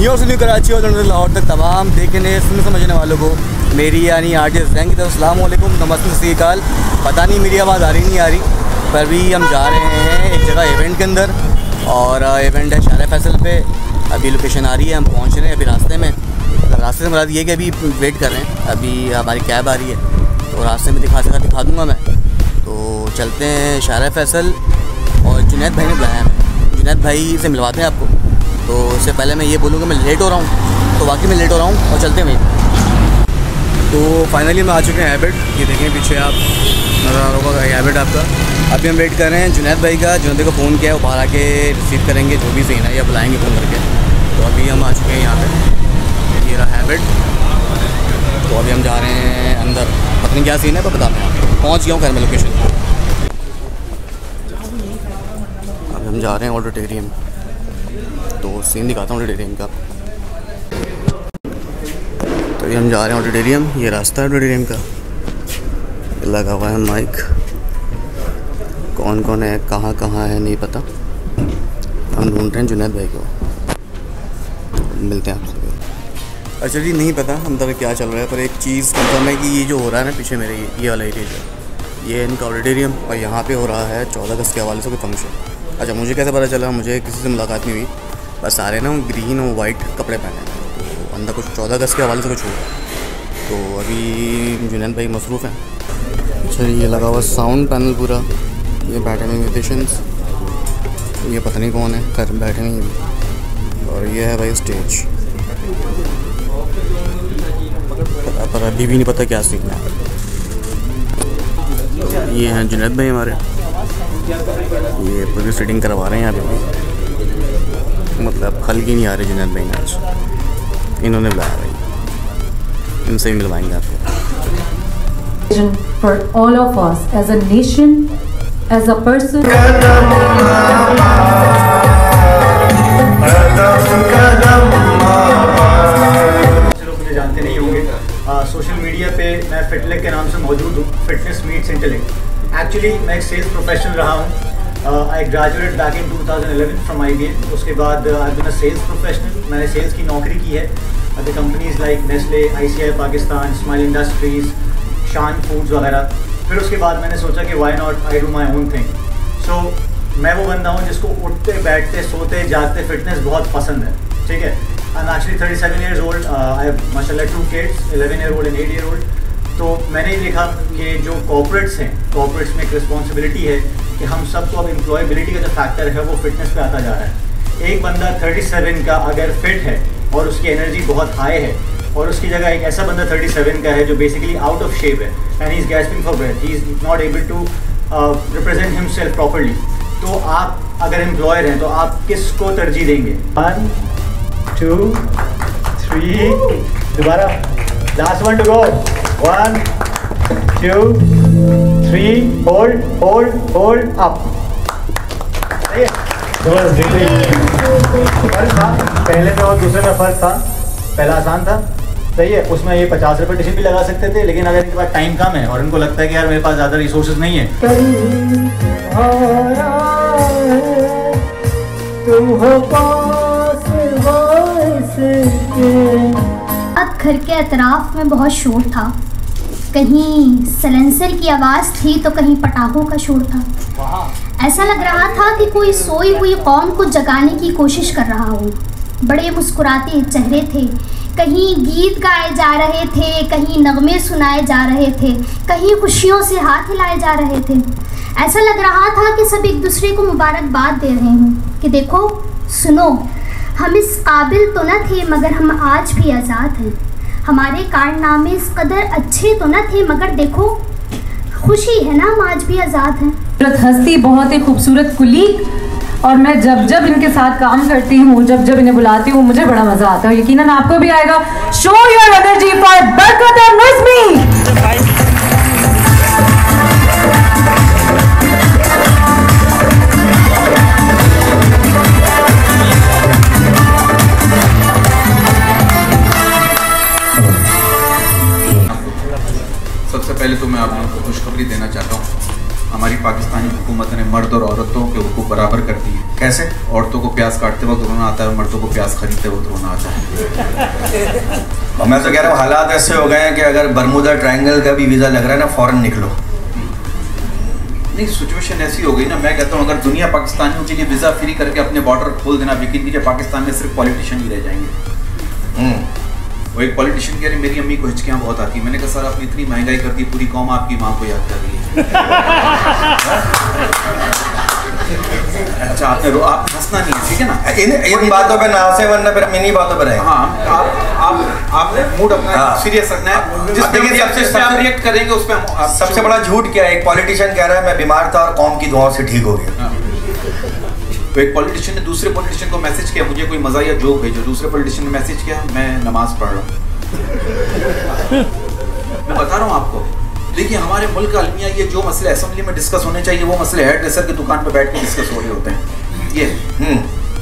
New से new Karachi और लाहौर तक तमाम देखने सुनने समझने वालों को मेरी यानी आरजे ज़ैन की तरफ अस्सलाम वालेकुम, नमस्ते, सत श्री अकाल। पता नहीं मेरी आवाज़ आ रही नहीं आ रही, पर भी हम जा रहे हैं एक जगह इवेंट के अंदर, और इवेंट है शार फैसल पे। अभी लोकेशन आ रही है, हम पहुंच रहे हैं अभी रास्ते में। रास्ते से मुराद ये कि अभी वेट कर रहे हैं, अभी हमारी कैब आ रही है तो रास्ते में दिखा दूँगा मैं। तो चलते हैं शार फैसल, और जुनैद भाई ने बुलाया है, जुनैद भाई से मिलवाते हैं आपको। तो उससे पहले मैं ये बोलूँगा मैं लेट हो रहा हूँ, तो वाकई में लेट हो रहा हूँ, और चलते हैं वहीं। तो फाइनली हम आ चुके हैं हैबिट, ये देखें पीछे आप नज़र आ रहा होगा हैबिट आपका। अभी हम वेट कर रहे हैं जुनैद भाई का। जुनैद को फ़ोन किया है, वो बाहर आके रिसीव करेंगे जो भी सीन है, या बुलाएंगे फ़ोन करके। तो अभी हम आ चुके हैं यहाँ पे, ये रहा हैबिट। तो अभी हम जा रहे हैं अंदर, पता नहीं क्या सीन है, तो बताते हैं आपको। पहुँच गया हूँ खैर मैं लोकेशन। अभी हम जा रहे हैं ऑडिटोरियम, तो सीन दिखाता हूँ ऑडिटोरियम का। तो ये हम जा रहे हैं ऑडिटोरियम, ये रास्ता है ऑडिटोरियम का, लगा हुआ है माइक। कौन कौन है, कहाँ कहाँ है नहीं पता। हम ढूंढ रहे हैं जुनैद भाई को, मिलते हैं आपसे। अच्छा जी, नहीं पता हम तक क्या चल रहा है, पर एक चीज़ कंफर्म है कि ये जो हो रहा है ना पीछे मेरे, ये वाला एरिया जो ये इनका ऑडिटोरियम, और यहाँ पे हो रहा है 14 अगस्त के हवाले से कोई फंक्शन। अच्छा, मुझे कैसे पता चला, मुझे किसी से मुलाकात नहीं हुई, बस सारे ना ग्रीन और वाइट कपड़े पहने हैं, तो अंदर कुछ 14 अगस्त के हवाले से कुछ हुआ। तो अभी जुनैद भाई मसरूफ़ हैं। अच्छा, ये लगा हुआ साउंड पैनल पूरा, ये बैठे हुए म्यूजिशियंस, ये पता नहीं कौन है, खैर बैठे नहीं है। और ये है भाई स्टेज, पर अभी भी नहीं पता क्या सीखना है। ये हैं जुनैद भाई हमारे, ये पूरी सेटिंग करवा रहे हैं यहाँ पे, मतलब खल की नहीं आ रही जुनैद भाई ने आज, इन्होंने बुलाया भाई, इनसे भी मिलवाएंगे आपको। For all of us as a nation, as a person. लोग मुझे जानते नहीं होंगे, सोशल मीडिया पे मैं फिटलेक के नाम से मौजूद हूँ, फिटनेस मीट्स इंटेलेक्ट। एक्चुअली मैं एक सेल्स प्रोफेशनल रहा हूँ। I graduate back in 2011 from IBM। उसके बाद I been a sales professional, मैंने सेल्स की नौकरी की है the companies like Nestle, ICI Pakistan, smile industries, Shan foods वगैरह। फिर उसके बाद मैंने सोचा कि why not I do my own thing. So मैं वो बंदा हूँ जिसको उठते बैठते सोते जागते फिटनेस बहुत पसंद है, ठीक है। I am actually 37 years old, I have माशाल्लाह 2 kids, 11 year old and 8 year old। तो मैंने ये देखा कि जो कॉर्पोरेट्स हैं, कॉर्पोरेट्स में एक रिस्पॉन्सिबिलिटी है कि हम सबको अब एम्प्लॉयबिलिटी का जो फैक्टर है वो फिटनेस पे आता जा रहा है। एक बंदा 37 का अगर फिट है और उसकी एनर्जी बहुत हाई है, और उसकी जगह एक ऐसा बंदा 37 का है जो बेसिकली आउट ऑफ शेप है, and he is gasping for breath, he is not able to represent himself properly. तो आप अगर एम्प्लॉयर हैं तो आप किसको तरजीह देंगे? 1 2 3, दोबारा, last one to go, 1 2 3, hold hold hold up. फर्क था पहले में और दूसरे में फ़र्क था, पहला आसान था, सही है। उसमें ये 50 रिपीटेशन भी लगा सकते थे, लेकिन अगर इनके पास टाइम कम है और उनको लगता है कि यार मेरे पास ज़्यादा रिसोर्सेज नहीं है, घर के अतराफ में बहुत शोर था, कहीं सलेंसर की आवाज़ थी तो कहीं पटाखों का शोर था। ऐसा लग रहा था कि कोई सोई हुई कौम को जगाने की कोशिश कर रहा हो। बड़े मुस्कुराते चेहरे थे, कहीं गीत गाए जा रहे थे, कहीं नगमे सुनाए जा रहे थे, कहीं खुशियों से हाथ हिलाए जा रहे थे। ऐसा लग रहा था कि सब एक दूसरे को मुबारकबाद दे रहे हों कि देखो सुनो, हम इस काबिल तो न थे मगर हम आज भी आज़ाद हैं। हमारे कारनामे इस कदर अच्छे तो न थे मगर देखो खुशी है ना, हम आज भी आज़ाद हैं। हस्ती, बहुत ही खूबसूरत कुलीग, और मैं जब जब इनके साथ काम करती हूँ, जब जब इन्हें बुलाती हूँ, मुझे बड़ा मज़ा आता है। यकीनन आपको भी आएगा। शो योर एनर्जी फॉर बरकत एंड नज़मी। सबसे पहले तो मैं आप लोगों को खुशखबरी देना चाहता हूँ। हमारी पाकिस्तानी हुकूमत ने मर्द और औरतों के हुकूक बराबर कर दिए। कैसे कैसे? औरतों को प्याज काटते वक्त रोना आता है, मर्दों को प्याज खरीदते वक्त रोना आता है। और मैं तो कह रहा हूँ हालात ऐसे हो गए हैं कि अगर बरमूदा ट्रायंगल का भी वीज़ा लग रहा है ना, फ़ौरन निकलो। नहीं, सिचुएशन ऐसी हो गई ना, मैं कहता हूँ अगर दुनिया पाकिस्तानियों के लिए वीज़ा फ्री करके अपने बॉर्डर खोल देना, यकीन कीजिए पाकिस्तान में सिर्फ पॉलिटिशियन ही रह जाएंगे। वो एक पॉलिटिशियन कह रहे मेरी अम्मी को हिचकियाँ बहुत आती। मैंने कहा सर आपने इतनी महंगाई कर दी, पूरी कौम आपकी माँ को याद कर रही है। अच्छा आप हंसना नहीं है, ठीक है ना? इन बातों पे ना हंसे वरना फिर इन्हीं बातों पर रहें। हाँ, आप मूड अपना सीरियस रखना है। जिस देखिए सबसे आप रिएक्ट करेंगे उस पर। सबसे बड़ा झूठ क्या है? एक पॉलिटिशियन कह रहा है मैं बीमार था और कौम की दुआओं से ठीक हो गया। तो एक पॉलिटिशियन ने दूसरे पॉलिटिशियन को मैसेज किया मुझे कोई मजा या जोक भेजो। दूसरे पॉलिटिशियन ने मैसेज किया मैं नमाज पढ़ रहा हूँ। मैं बता रहा हूँ आपको, देखिए हमारे मुल्क का अलमिया ये जो मसले असेंबली में डिस्कस होने चाहिए वो मसले हेयर ड्रेसर की दुकान पे बैठ के डिस्कस हो रहे होते हैं ये।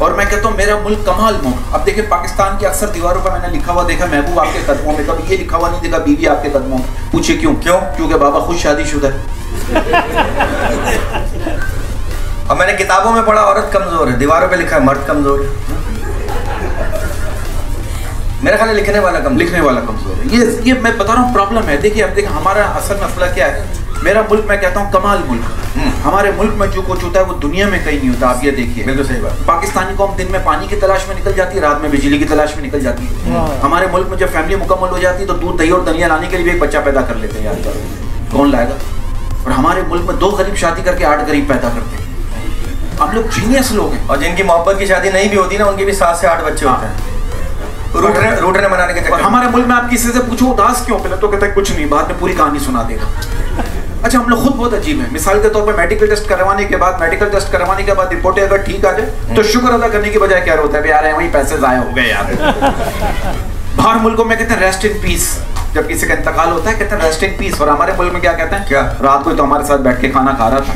और मैं कहता हूँ मेरा मुल्क कमाल मुल्क। अब देखिए पाकिस्तान की अक्सर दीवारों पर मैंने लिखा हुआ देखा महबूब आपके कदमों में, कभी ये लिखा हुआ नहीं देखा बीवी आपके कदमों में। पूछे क्यों? क्योंकि बाबा खुद शादीशुदा है। और मैंने किताबों में पढ़ा औरत कमजोर है, दीवारों पे लिखा है मर्द कमजोर है। मेरा ख्याल लिखने वाला कमजोर है। ये मैं बता रहा हूँ प्रॉब्लम है। देखिए अब देखिए हमारा असल मसला क्या है। मेरा मुल्क मैं कहता हूँ कमाल मुल्क। हमारे मुल्क में जो कुछ होता है वो दुनिया में कहीं नहीं होता। आप ये देखिए, बिल्कुल सही बात। पाकिस्तानी कौम दिन में पानी की तलाश में निकल जाती है, रात में बिजली की तलाश में निकल जाती है। हमारे मुल्क में जब फैमिली मुकम्मल हो जाती है तो दूध दही और धनिया लाने के लिए भी एक बच्चा पैदा कर लेते हैं। याद करो कौन लाएगा? और हमारे मुल्क में 2 गरीब शादी करके 8 गरीब पैदा करते हैं। हम लोग जीनियस लोग हैं। और जिनकी मोहब्बत की शादी नहीं भी होती ना उनके भी 7 से 8 बच्चे होते हैं रूटने मनाने के चक्कर। हमारे मुल्क में आप किसी से पूछो उदास क्यों, पहले तो कहता है कुछ नहीं, बाद में पूरी कहानी सुना देगा। अच्छा हम लोग खुद बहुत अजीब है। मिसाल के तौर पर मेडिकल टेस्ट करवाने के बाद रिपोर्टें अगर ठीक आ जाए तो शुक्र अदा करने की बजाय क्या होता है यार वही पैसे जाया हो गए यार। बाहर मुल्कों में कहते हैं रेस्ट इन पीस। जब किसी का इंतकाल होता है कहते हैं रेस्ट इन पीस। और हमारे मुल्क में क्या कहते हैं? क्या रात को तो हमारे साथ बैठ के खाना खा रहा था।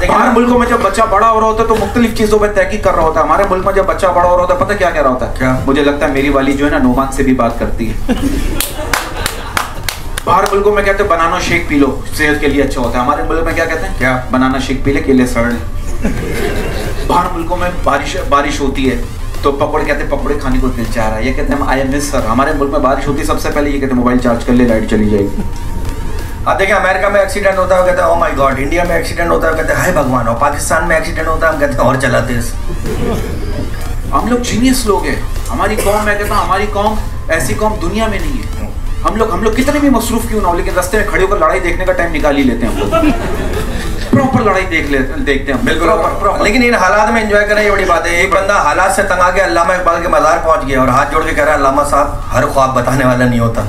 बाहर मुल्कों में जब बच्चा बड़ा हो रहा होता है तो मुख्तलिफ चीजों पर तहकीक कर रहा होता है। हमारे मुल्क में जब बच्चा बड़ा हो रहा होता है पता क्या कह रहा होता है? क्या? मुझे लगता है मेरी वाली जो है ना नोमान से भी बात करती है। बाहर मुल्कों में कहते हैं बनाना शेक पी लो सेहत के लिए अच्छा होता है। हमारे मुल्क में क्या कहते हैं? क्या? बनाना शेक पी ले केले सड़ ले। बाहर मुल्कों में बारिश होती है तो पकौड़े कहते हैं पकौड़े खाने को दिल चाह रहा है। ये कहते हैं आई एम मिस सर। हमारे मुल्क में बारिश होती है सबसे पहले ये कहते हैं मोबाइल चार्ज कर ले लाइट चली जाएगी। आप देखिए अमेरिका में एक्सीडेंट होता है कहते हैं ओ माय गॉड। इंडिया में एक्सीडेंट होता है कहते हैं हाय भगवान। और पाकिस्तान में एक्सीडेंट होता है हम कहते हैं और चलाते हैं। हम लोग जीनियस लोग हैं। हमारी कौम मैं कहता हूँ हमारी कौम ऐसी कौम दुनिया में नहीं है। हम लोग कितने भी मसरूफ क्यों ना हो लेकिन रास्ते में खड़े होकर लड़ाई देखने का टाइम निकाल ही लेते हैं। हम लोग प्रॉपर लड़ाई देखते हैं बिल्कुल प्रॉपर। लेकिन इन हालात में एंजॉय करना ये बड़ी बात है। एक बंदा हालात से तंग आ गया, अल्लामा इकबाल के मज़ार पहुंच गया और हाथ जोड़ के कह रहा है अल्लामा साहब हर ख्वाब बताने वाला नहीं होता।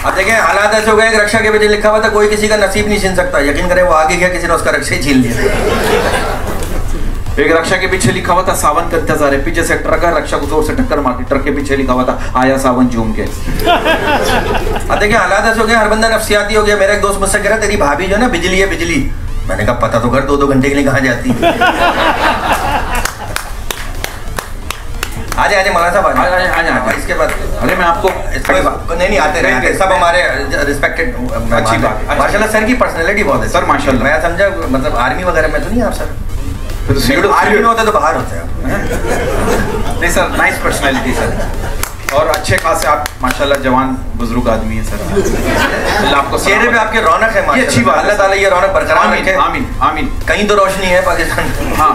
अब देखें हालात ऐसे हो गए रक्षा के पीछे लिखा हुआ था कोई किसी का नसीब नहीं छीन सकता। यकीन करें वो आगे गया किसी ने उसका रक्षा ही छीन लिया। एक रक्षा के पीछे लिखा हुआ था सावन का इंतजार है। पीछे से ट्रक है रक्षा को जोर से टक्कर मारती। ट्रक के पीछे लिखा हुआ था आया सावन झूम के। अब देखिए हालात ऐसे हो गए हर बंदा नफसियाती हो गया। मेरा एक दोस्त मुझसे कह रहा तेरी भाभी जो है ना बिजली है बिजली। मैंने कहा पता तो कर 2-2 घंटे के लिए कहाँ जाती है। आजे मौलाना साहब आजे इसके बाद अरे मैं आपको नहीं आते रहेंगे सब हमारे रिस्पेक्टेड अच्छी बात। माशाल्लाह सर की पर्सनैलिटी बहुत है सर माशाल्लाह। मैं समझा मतलब आर्मी वगैरह में तो नहीं आप सर? तो आर्मी में होता तो बाहर होते हैं नहीं सर। नाइस पर्सनैलिटी सर और अच्छे खासे आप माशाल्लाह जवान बुजुर्ग आदमी है सर। अल्लाह आपको चेहरे पे आपके रौनक है माशाल्लाह। अच्छी बात अल्लाह ताला ये रौनक बरकरार रखे। आमीन आमीन। कहीं तो रोशनी है पाकिस्तान। हाँ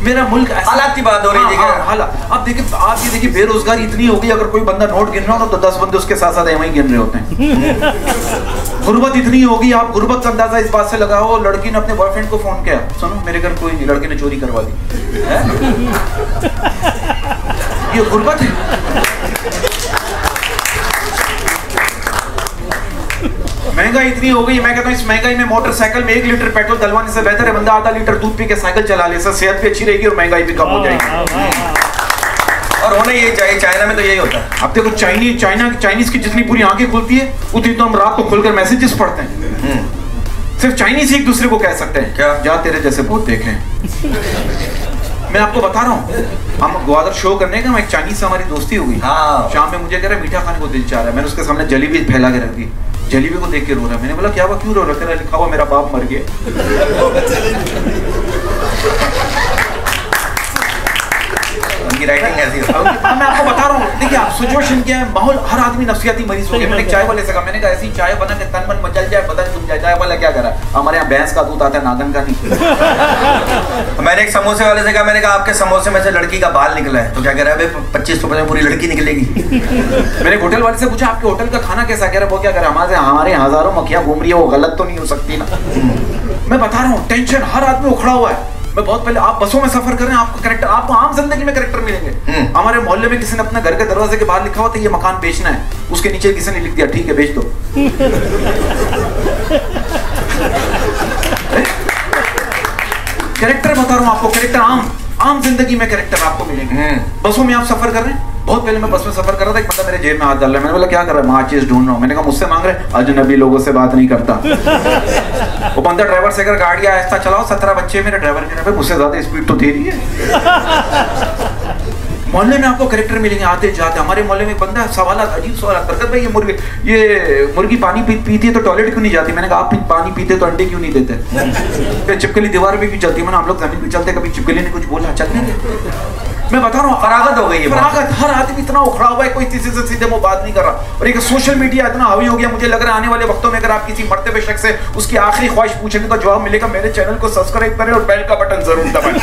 मेरा मुल्क हालात की बात हो रही है। हालात अब देखिए आप ये देखिए बेरोजगारी इतनी हो गई। अगर कोई बंदा नोट गिन रहा हो तो 10 बंदे उसके साथ साथ वहीं गिन रहे होते हैं। गुर्बत इतनी होगी। आप गुर्बत का अंदाजा इस बात से लगाओ लड़की ने अपने बॉयफ्रेंड को फोन किया सुनो मेरे घर कोई नहीं लड़के ने चोरी करवा दी। ये गुर्बत है। महंगाई इतनी हो गई। मैं कहता हूँ इस महंगाई में मोटरसाइकिल में 1 लीटर पेट्रोल डलवाने से बेहतर है बंदा आधा लीटर दूध पी के साइकिल चला ले। सर सेहत भी अच्छी रहेगी और महंगाई भी कम हो जाएगी। और होना यही चाहिए। चाइना में तो यही होता है। अब देखो चाइनीज की जितनी पूरी आंखें खुलती है उतनी तो हम रात को खुलकर मैसेजेस पढ़ते हैं। सिर्फ चाइनीज एक दूसरे को कह सकते हैं क्या जा तेरे जैसे बहुत देख रहे हैं। मैं आपको बता रहा हूँ, हम ग्वादर शो करने का, एक चाइनीज से हमारी दोस्ती हो गई। हाँ। शाम में मुझे कह रहा मीठा खाने को दिल चाह रहा है, मैंने उसके सामने जलेबी फैला के रख दी, जलेबी को देख के रो रहा है। मैंने बोला क्या हुआ, क्यों रो रहा है? कह रहा लिखा हुआ मेरा बाप मर गया। उनकी राइटिंग ऐसी है। मैं आपको बता रहा हूँ, देखिए आप सिचुएशन क्या है, माहौल, हर आदमी नफसियाती मरीज हो गया। मैंने एक चाय वाले से कहा, मैंने कहा ऐसी चाय बना के तन मन मचल जाए, बदन डूब जाए। चाय वाला क्या करा, हमारे यहाँ भैंस का दूध आता है, नागन का नहीं। मैंने एक समोसे वाले से कहा, मैंने कहा आपके समोसे में से लड़की का बाल निकला है, तो क्या कह रहा है, 25 रुपए में पूरी लड़की निकलेगी। मैंने एक होटल वाले से पूछा आपके होटल का खाना कैसा, कह रहा है वो क्या कह रहा है, हमारे हजारों मक्खियां घूम रही है, वो गलत तो नहीं हो सकती ना। मैं बता रहा हूँ, टेंशन, हर आदमी उखड़ा हुआ है। मैं बहुत पहले, आप बसों में सफर कर रहे हैं, आपको कैरेक्टर, आपको आम जिंदगी में कैरेक्टर मिलेंगे। हमारे मोहल्ले में किसी ने अपने घर के दरवाजे के बाहर लिखा हुआ था ये मकान बेचना है, उसके नीचे किसी ने लिख दिया ठीक है बेच दो। कैरेक्टर बता रहा हूँ आपको, कैरेक्टर आम जिंदगी में कैरेक्टर आपको मिलेंगे। बसों में आप सफर कर रहे हैं, बहुत पहले मैं बस में सफर कर रहा था, एक बंदा मेरे जेब में हाथ डाल रहा है। मैंने बोला क्या कर रहा है, माचिस ढूंढ रहा हूँ। मैंने कहा मुझसे मांग रहे, अजनबी लोगों से बात नहीं करता। वो बंदा ड्राइवर से अगर गाड़ी आहिस्ता चलाओ, 17 बच्चे मेरे ड्राइवर के, मुझसे ज्यादा स्पीड तो दे रही है। मोहल्ले में आपको कैरेक्टर मिलेंगे आते जाते। हमारे मोहल्ले में एक बंदा है, सवाल अजीब सवाल करता है, ये मुर्गी पानी पीती है तो टॉयलेट क्यों नहीं जाती? मैंने कहा आप पानी पीते तो अंडे क्यों नहीं देते? चिपकली दीवार पे क्यों चलती है? मैंने हम लोग जमीन पे चलते, कभी चिपकली ने कुछ बोला, चलने दे। मैं बता रहा हूँ, फरागत हो गई है, फरागत। हर आदमी इतना उखड़ा हुआ है, कोई किसी से सीधे मुंह बात नहीं कर रहा। और एक सोशल मीडिया इतना हावी हो गया, मुझे लग रहा है आने वाले वक्तों में अगर आप किसी मरते हुए शख्स से उसकी आखिरी ख्वाहिश पूछेंगे तो जवाब मिलेगा मेरे चैनल को सब्सक्राइब करें और बेल का बटन जरूर दबाएं।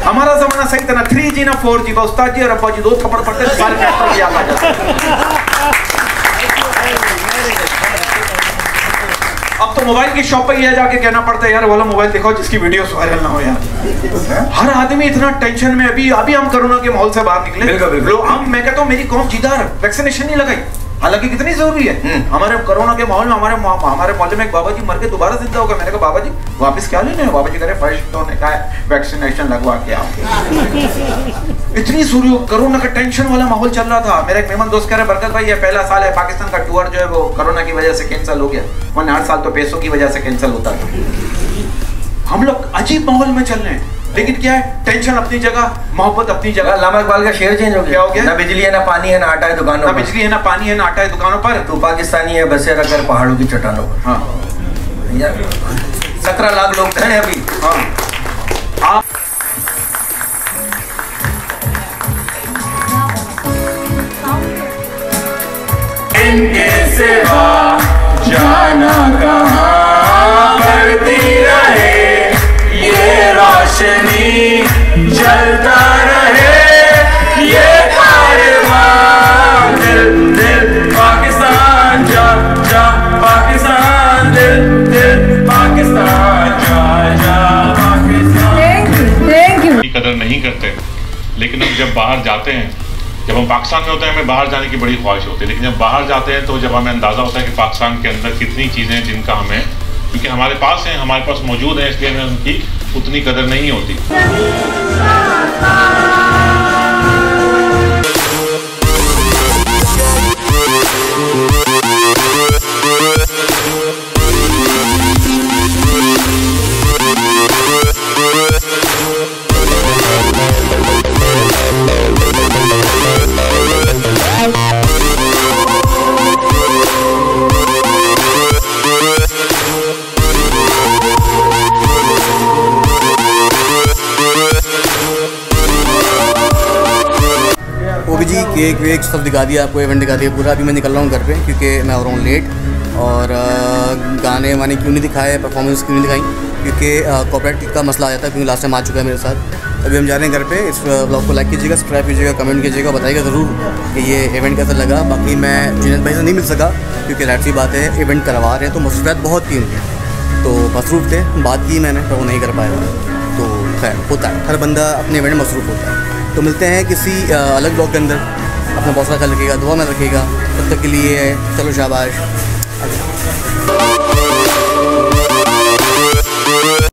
हमारा जमाना सही था ना, 3G ना 4G, उस्ताद जी और अब्बा जी 2 थप्पड़ पड़ते थे, सारे नेटवर्क याद आ जाते। अब तो मोबाइल की शॉप पे ही जाके कहना पड़ता है यार वाला मोबाइल दिखाओ जिसकी वीडियोस वायरल ना हो यार। हर आदमी इतना टेंशन में। अभी हम कोरोना के माहौल से बाहर निकले, मैं कहता हूँ मेरी कौम जिधर वैक्सीनेशन नहीं लगाई, हालांकि कितनी जरूरी है। हमारे कोरोना के माहौल में हमारे मोहल्ले में एक बाबा जी मर के दोबारा जिंदा होगा। मैंने कहा बाबा जी वापस क्या लेने हैं? बाबा जी कह रहे फर्स्ट तो ने कहा वैक्सीनेशन लगवा के आओ। इतनी जरूरी, कोरोना का टेंशन वाला माहौल चल रहा था। मेरा एक मेहमान दोस्त कह रहे बरकत भाई ये पहला साल है पाकिस्तान का टूर जो है वो कोरोना की वजह से कैंसिल हो गया, वरना हर साल तो पैसों की वजह से कैंसिल होता था। हम लोग अजीब माहौल में चल रहे हैं, लेकिन क्या है, टेंशन अपनी जगह, मोहब्बत अपनी जगह। अल्लामा इकबाल का शेर चेंज हो गया। क्या हो गया? ना बिजली है ना पानी है ना आटा है दुकानों पर। ना बिजली है ना पानी है ना आटा है दुकानों पर। तू पाकिस्तानी है बसेरा कर पहाड़ों की चट्टानों पर। हाँ यार 17 लाख लोग हैं अभी। हाँ आप इनके सिवा जाना कहाँ, बढ़ती रहे ये रोशनी, जलता रहे ये कारवां। दिल दिल पाकिस्तान जा जा, पाकिस्तान दिल दिल पाकिस्तान जा जा, पाकिस्तान। Thank you. की कदर नहीं करते, लेकिन हम जब बाहर जाते हैं, जब हम पाकिस्तान में होते हैं हमें बाहर जाने की बड़ी ख्वाहिश होती है, लेकिन जब बाहर जाते हैं तो जब हमें अंदाज़ा होता है कि पाकिस्तान के अंदर कितनी चीज़ें हैं जिनका हमें, क्योंकि हमारे पास हैं, हमारे पास मौजूद हैं, इसलिए हमें उनकी उतनी कदर नहीं होती। ओबी जी केक वेक सब दिखा दिया आपको, इवेंट दिखा दिया पूरा। अभी मैं निकल रहा हूँ घर पे क्योंकि मैं हो रहा हूँ लेट। और गाने वाने क्यों नहीं दिखाए, परफॉर्मेंस क्यों नहीं दिखाई, क्योंकि कॉपीराइट का मसला आ जाता है, क्योंकि लास्ट टाइम आ चुका है मेरे साथ। अभी हम जा रहे हैं घर पे। इस ब्लॉग को लाइक कीजिएगा, सब्सक्राइब कीजिएगा, कमेंट कीजिएगा, बताइएगा ज़रूर कि ये इवेंट कैसा लगा। बाकी मैं जुनैद भाई से नहीं मिल सका क्योंकि लाइट सी बात है, इवेंट करवा रहे हैं तो मसरूफियात बहुत थी उनकी, तो मसरूफ़ थे। बात की मैंने पर वो नहीं कर पाया, तो खैर होता है, हर बंदा अपने इवेंट में मसरूफ़ होता है। तो मिलते हैं किसी अलग ब्लॉग के अंदर। अपना बहुत सारा ख्याल रखिएगा, दुआ में रखिएगा। तब तक के लिए चलो शाबाश।